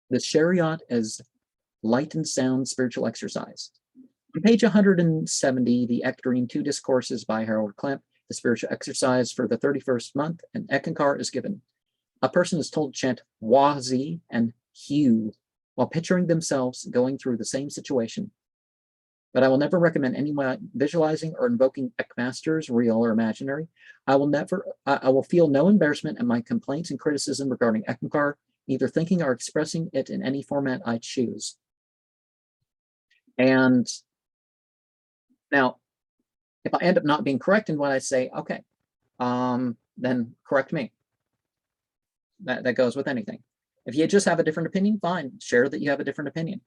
The Shariyat as light and sound spiritual exercise. On page 170, the Eckankar 2 Discourses by Harold Klemp, the spiritual exercise for the 31st month, and Eckankar is given. A person is told to chant Wazi and Hu while picturing themselves going through the same situation. But I will never recommend anyone visualizing or invoking Eckmasters, real or imaginary. I will feel no embarrassment at my complaints and criticism regarding Eckankar, either thinking or expressing it in any format I choose. And now, if I end up not being correct in what I say, okay, then correct me. That goes with anything. If you just have a different opinion, fine, share that you have a different opinion,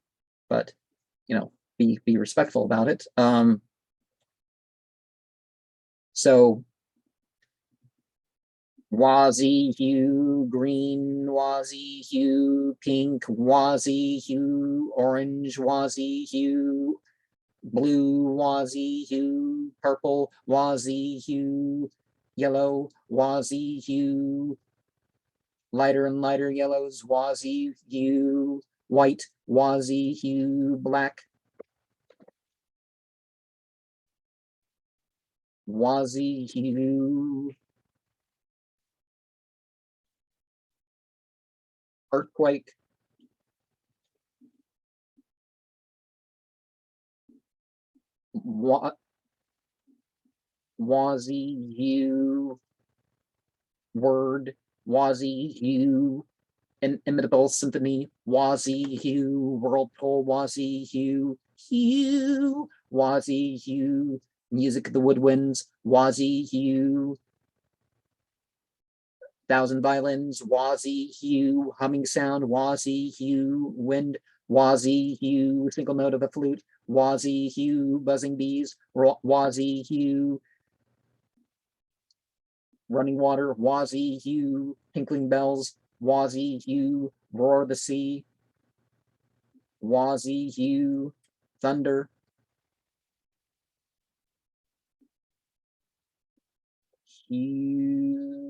but be respectful about it. So Wazi hue green, Wazi hue pink, Wazi hue orange, Wazi hue blue, Wazi hue purple, Wazi hue yellow, Wazi hue lighter and lighter yellows, Wazi hue white, Wazi hue black, Wazi hue earthquake, Wazi hue word, Wazi hue inimitable symphony, Wazi hue whirlpool, Wazi hue hue, Wazi hue music of the woodwinds, Wazi hue thousand violins, Wazi hue humming sound, Wazi hue wind, Wazi hue single note of a flute, Wazi hue buzzing bees, Wazi hue running water, Wazi hue tinkling bells, Wazi hue roar of the sea, Wazi hue thunder, hue